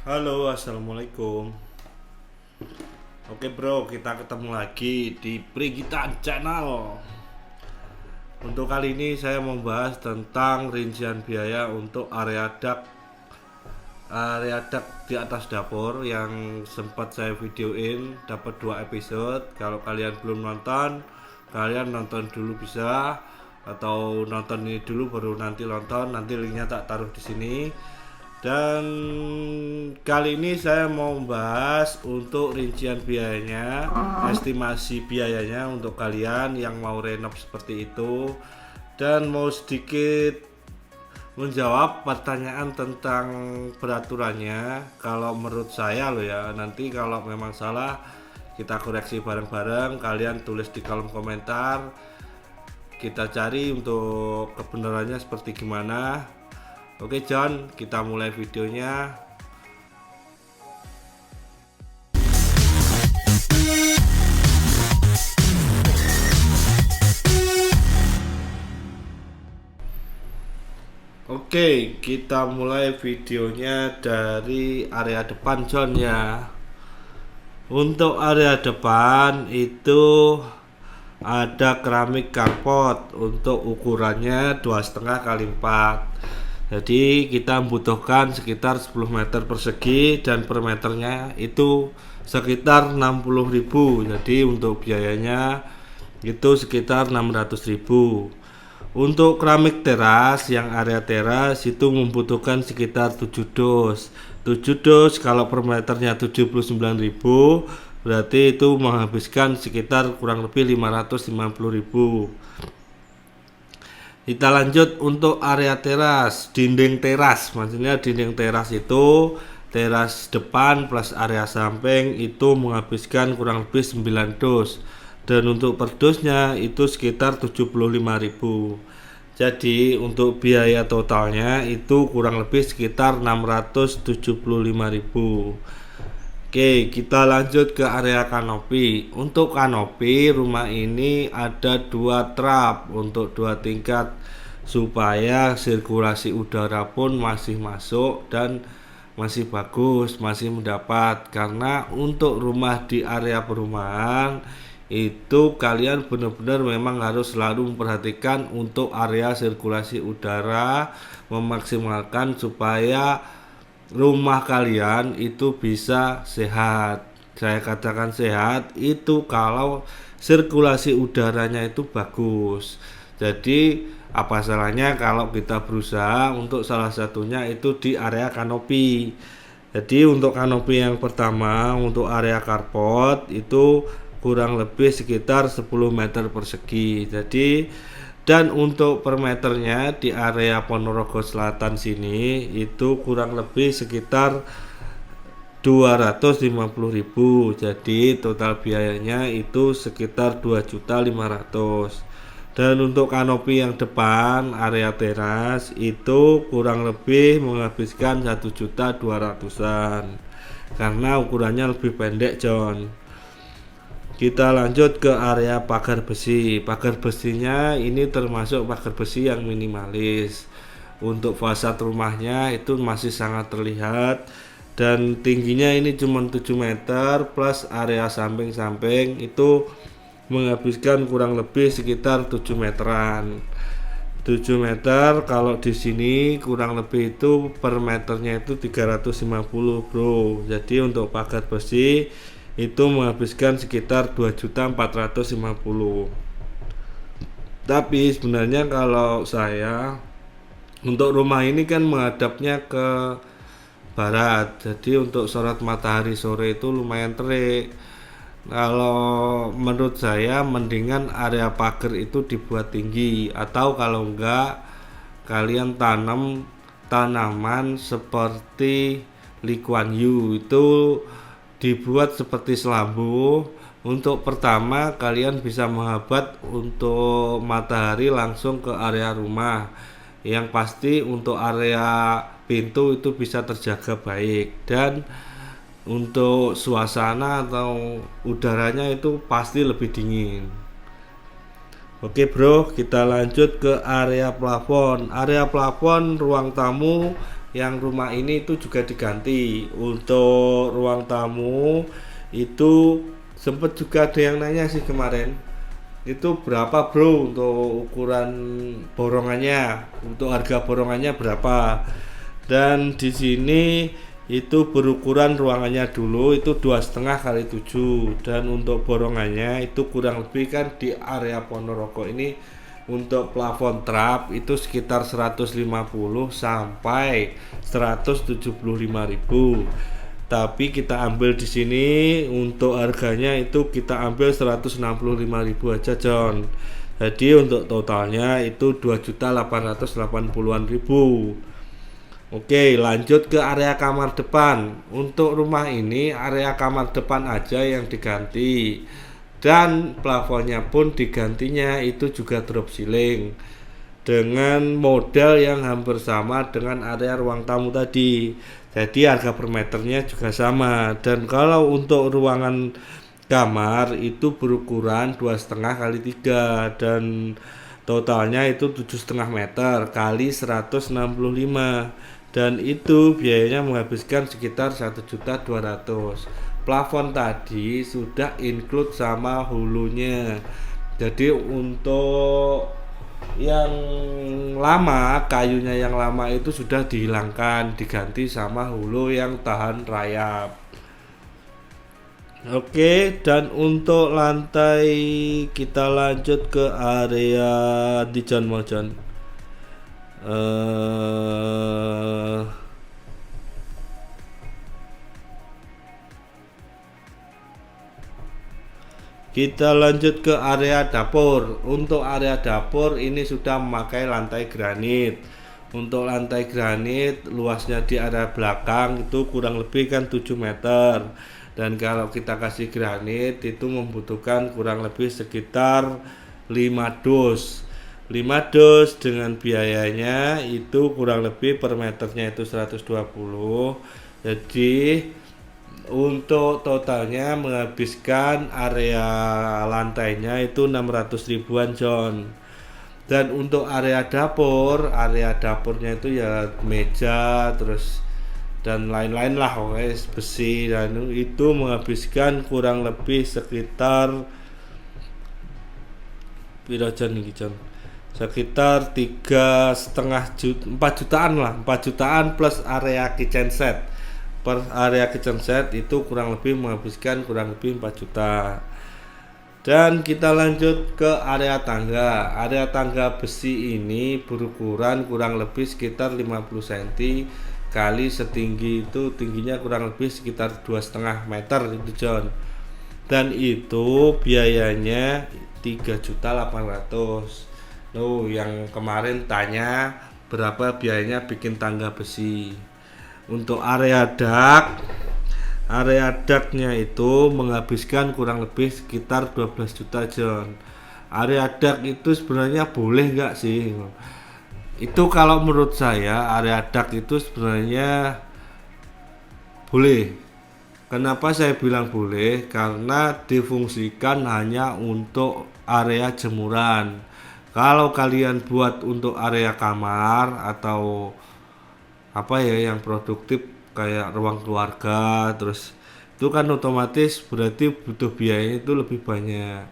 Halo, assalamualaikum. Oke bro, kita ketemu lagi di Prigitan Channel. Untuk kali ini saya mau bahas tentang rincian biaya untuk area dak di atas dapur yang sempat saya videoin, dapat 2 episode. Kalau kalian belum nonton, kalian nonton dulu bisa, atau nonton ini dulu baru nanti nonton. Nanti linknya tak taruh di sini. Dan kali ini saya mau membahas untuk rincian biayanya, estimasi biayanya untuk kalian yang mau renov seperti itu, dan mau sedikit menjawab pertanyaan tentang peraturannya. Kalau menurut saya loh ya, nanti kalau memang salah kita koreksi bareng-bareng, kalian tulis di kolom komentar, kita cari untuk kebenarannya seperti gimana. Oke John, kita mulai videonya. Oke, kita mulai videonya dari area depan John ya. Untuk area depan itu ada keramik carport untuk ukurannya 2,5 kali 4. Jadi kita membutuhkan sekitar 10 meter persegi dan per meternya itu sekitar 60.000. Jadi untuk biayanya itu sekitar 600.000. Untuk keramik teras yang area teras itu membutuhkan sekitar 7 dos. 7 dos kalau per meternya 79.000, berarti itu menghabiskan sekitar kurang lebih 550.000. Kita lanjut untuk area teras, dinding teras. Maksudnya dinding teras itu teras depan plus area samping itu menghabiskan kurang lebih 9 dos. Dan untuk per dosnya itu sekitar 75.000. Jadi untuk biaya totalnya itu kurang lebih sekitar 675.000. Oke, kita lanjut ke area kanopi. Untuk kanopi rumah ini ada 2 trap untuk 2 tingkat supaya sirkulasi udara pun masih masuk dan masih bagus, masih mendapat. Karena untuk rumah di area perumahan itu kalian benar-benar memang harus selalu memperhatikan untuk area sirkulasi udara, memaksimalkan supaya rumah kalian itu bisa sehat. Saya katakan sehat itu kalau sirkulasi udaranya itu bagus. Jadi apa salahnya kalau kita berusaha untuk salah satunya itu di area kanopi. Jadi untuk kanopi yang pertama untuk area carport itu kurang lebih sekitar 10 meter persegi. Jadi dan untuk per meternya di area Ponorogo Selatan sini itu kurang lebih sekitar 250.000. Jadi total biayanya itu sekitar 2.500.000. Dan untuk kanopi yang depan area teras itu kurang lebih menghabiskan 1.200.000-an karena ukurannya lebih pendek John. Kita lanjut ke area pagar besi. Pagar besinya ini termasuk pagar besi yang minimalis. Untuk fasad rumahnya itu masih sangat terlihat dan tingginya ini cuma 7 meter plus area samping-samping itu menghabiskan kurang lebih sekitar 7 meteran. 7 meter kalau di sini kurang lebih itu per meternya itu 350 bro. Jadi untuk pagar besi itu menghabiskan sekitar 2.450.000. Tapi sebenarnya kalau saya untuk rumah ini kan menghadapnya ke barat, jadi untuk sorot matahari sore itu lumayan terik. Kalau menurut saya mendingan area pagar itu dibuat tinggi, atau kalau enggak kalian tanam tanaman seperti Lee Kuan Yew itu dibuat seperti selambu. Untuk pertama kalian bisa menghambat untuk matahari langsung ke area rumah. Yang pasti untuk area pintu itu bisa terjaga baik dan untuk suasana atau udaranya itu pasti lebih dingin. Oke bro, kita lanjut ke area plafon. Area plafon ruang tamu yang rumah ini itu juga diganti. Untuk ruang tamu itu sempet juga ada yang nanya sih kemarin, itu berapa bro untuk ukuran borongannya, untuk harga borongannya berapa. Dan di sini itu berukuran ruangannya dulu itu 2,5 kali 7, dan untuk borongannya itu kurang lebih kan di area Ponorogo ini untuk plafon trap itu sekitar 150 sampai 175.000. Tapi kita ambil di sini untuk harganya itu kita ambil 165.000 aja John. Jadi untuk totalnya itu 2.880.000. Oke, lanjut ke area kamar depan. Untuk rumah ini area kamar depan aja yang diganti, dan plafonnya pun digantinya itu juga drop ceiling dengan model yang hampir sama dengan area ruang tamu tadi. Jadi harga per meternya juga sama. Dan kalau untuk ruangan kamar itu berukuran 2,5 kali 3, dan totalnya itu 7,5 meter kali 165, dan itu biayanya menghabiskan sekitar 1.200.000. Plafon tadi sudah include sama hulunya. Jadi untuk yang lama, kayunya yang lama itu sudah dihilangkan, diganti sama hulu yang tahan rayap. Oke, dan untuk lantai kita lanjut ke area di John Mojon. Kita lanjut ke area dapur. Untuk area dapur ini sudah memakai lantai granit. Untuk lantai granit luasnya di area belakang itu kurang lebih kan 7 meter. Dan kalau kita kasih granit itu membutuhkan kurang lebih sekitar 5 dus. 5 dus dengan biayanya itu kurang lebih per meternya itu 120. Jadi untuk totalnya menghabiskan area lantainya itu 600 ribuan John. Dan untuk area dapurnya itu ya meja terus dan lain-lain lah, guys, besi, dan itu menghabiskan kurang lebih sekitar sekitar 4 jutaan lah, 4 jutaan plus area kitchen set. Per area kitchen set itu kurang lebih menghabiskan kurang lebih 4 juta. Dan kita lanjut ke area tangga. Area tangga besi ini berukuran kurang lebih sekitar 50 cm kali setinggi itu tingginya kurang lebih sekitar 2,5 meter itu John. Dan itu biayanya 3.800.000. Yang kemarin tanya berapa biayanya bikin tangga besi. Untuk area ductnya itu menghabiskan kurang lebih sekitar 12 juta John. Area duct itu sebenarnya boleh nggak sih? Itu kalau menurut saya area duct itu sebenarnya boleh. Kenapa saya bilang boleh? Karena difungsikan hanya untuk area jemuran. Kalau kalian buat untuk area kamar atau apa ya yang produktif kayak ruang keluarga, terus itu kan otomatis berarti butuh biaya itu lebih banyak.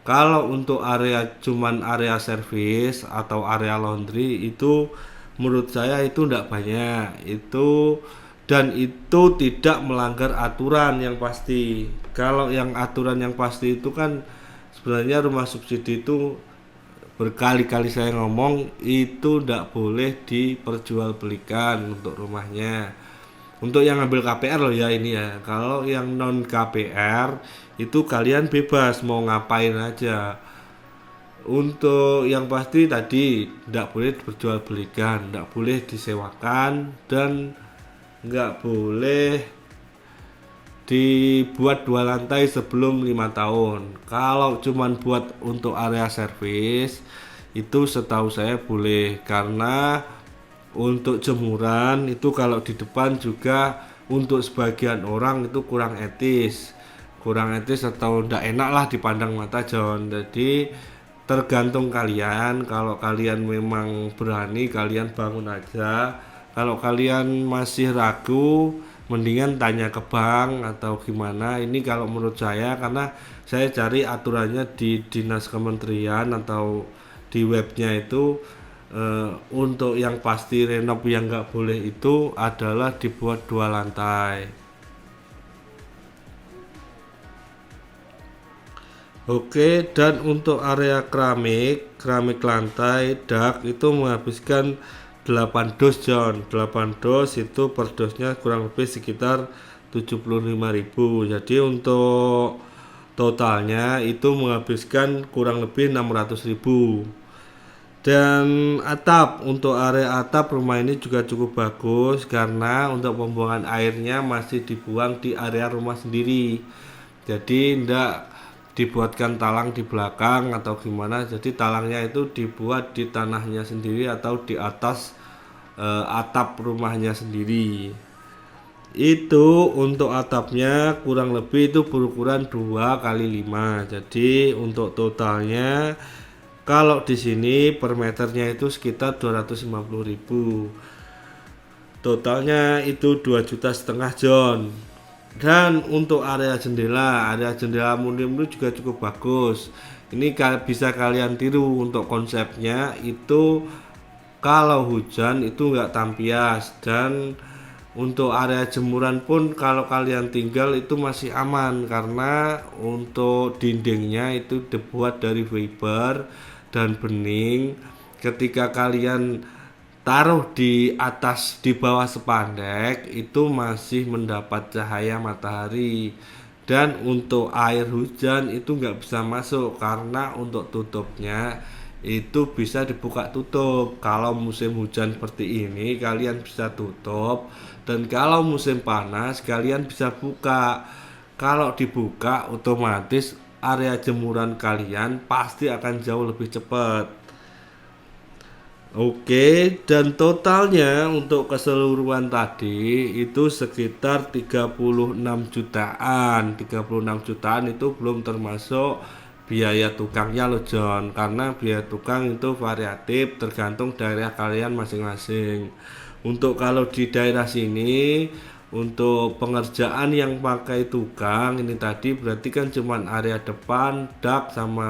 Kalau untuk area cuman area servis atau area laundry itu menurut saya itu tidak banyak itu, dan itu tidak melanggar aturan yang pasti. Kalau yang aturan yang pasti itu kan sebenarnya rumah subsidi itu berkali-kali saya ngomong itu tidak boleh diperjualbelikan untuk rumahnya. Untuk yang ngambil KPR loh ya ini ya. Kalau yang non KPR itu kalian bebas mau ngapain aja. Untuk yang pasti tadi tidak boleh diperjualbelikan, tidak boleh disewakan, dan nggak boleh dibuat 2 lantai sebelum 5 tahun. Kalau cuman buat untuk area servis itu setahu saya boleh, karena untuk jemuran itu kalau di depan juga untuk sebagian orang itu kurang etis atau tidak enak lah dipandang mata John. Jadi tergantung kalian, kalau kalian memang berani kalian bangun aja, Kalau kalian masih ragu, mendingan tanya ke bank atau gimana. Ini kalau menurut saya, karena saya cari aturannya di dinas kementerian atau di webnya itu, untuk yang pasti renov yang nggak boleh itu adalah dibuat 2 lantai. Oke, dan untuk area keramik lantai dak itu menghabiskan 8 dos John. 8 dos itu per dosnya kurang lebih sekitar 75.000. Jadi untuk totalnya itu menghabiskan kurang lebih 600.000. Dan atap, untuk area atap rumah ini juga cukup bagus karena untuk pembuangan airnya masih dibuang di area rumah sendiri. Jadi tidak dibuatkan talang di belakang atau gimana, jadi talangnya itu dibuat di tanahnya sendiri atau di atas atap rumahnya sendiri. Itu untuk atapnya kurang lebih itu berukuran 2 kali 5. Jadi untuk totalnya kalau di sini per meternya itu sekitar 250.000. Totalnya itu 2,5 juta John. Dan untuk area jendela aluminium itu juga cukup bagus. Ini bisa kalian tiru untuk konsepnya itu, kalau hujan itu enggak tampias, dan untuk area jemuran pun kalau kalian tinggal itu masih aman karena untuk dindingnya itu dibuat dari fiber dan bening. Ketika kalian taruh di atas, di bawah spandek itu masih mendapat cahaya matahari. Dan untuk air hujan itu nggak bisa masuk karena untuk tutupnya itu bisa dibuka tutup. Kalau musim hujan seperti ini kalian bisa tutup, dan kalau musim panas kalian bisa buka. Kalau dibuka otomatis area jemuran kalian pasti akan jauh lebih cepat. Oke, dan totalnya untuk keseluruhan tadi itu sekitar 36 jutaan. 36 jutaan itu belum termasuk biaya tukangnya loh John, karena biaya tukang itu variatif tergantung daerah kalian masing-masing. Untuk kalau di daerah sini untuk pengerjaan yang pakai tukang ini tadi berarti kan cuman area depan, dak sama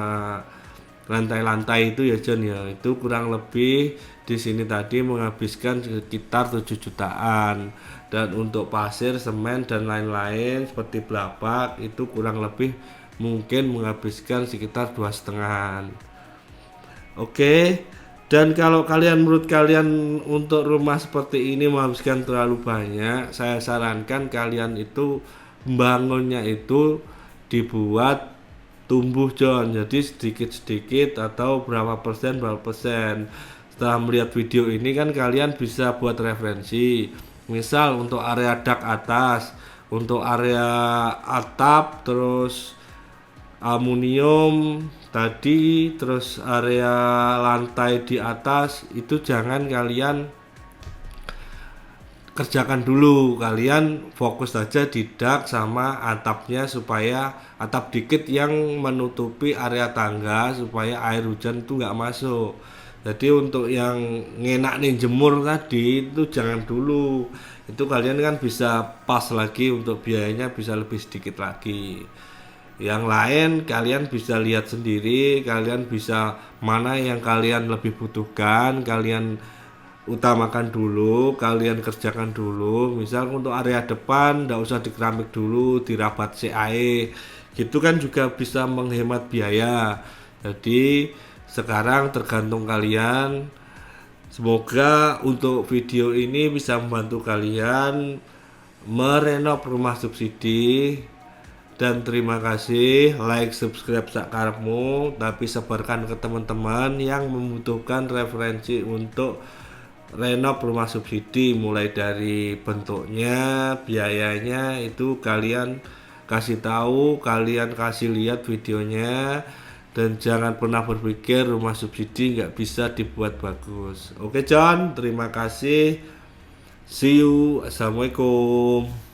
lantai-lantai itu ya John ya, itu kurang lebih di sini tadi menghabiskan sekitar 7 jutaan. Dan untuk pasir, semen dan lain-lain seperti belapak itu kurang lebih mungkin menghabiskan sekitar 2,5. Oke, dan kalau kalian, menurut kalian untuk rumah seperti ini menghabiskan terlalu banyak, saya sarankan kalian itu membangunnya itu dibuat tumbuh John, jadi sedikit-sedikit atau berapa persen. Setelah melihat video ini kan kalian bisa buat referensi, misal untuk area dak atas, untuk area atap, terus aluminium tadi, terus area lantai di atas itu jangan kalian kerjakan dulu, kalian fokus saja di dak sama atapnya, supaya atap dikit yang menutupi area tangga supaya air hujan itu nggak masuk. Jadi untuk yang ngenak nih jemur tadi itu jangan dulu, itu kalian kan bisa pas lagi, untuk biayanya bisa lebih sedikit lagi. Yang lain kalian bisa lihat sendiri, kalian bisa mana yang kalian lebih butuhkan, kalian utamakan dulu, kalian kerjakan dulu. Misal untuk area depan nggak usah dikeramik dulu, dirabat CAE gitu kan juga bisa menghemat biaya. Jadi sekarang tergantung kalian. Semoga untuk video ini bisa membantu kalian merenov rumah subsidi. Dan terima kasih, like, subscribe sakarepmu, tapi sebarkan ke teman-teman yang membutuhkan referensi untuk renov rumah subsidi, mulai dari bentuknya, biayanya itu kalian kasih tahu, kalian kasih lihat videonya. Dan jangan pernah berpikir rumah subsidi nggak bisa dibuat bagus. Oke John, terima kasih, see you, assalamualaikum.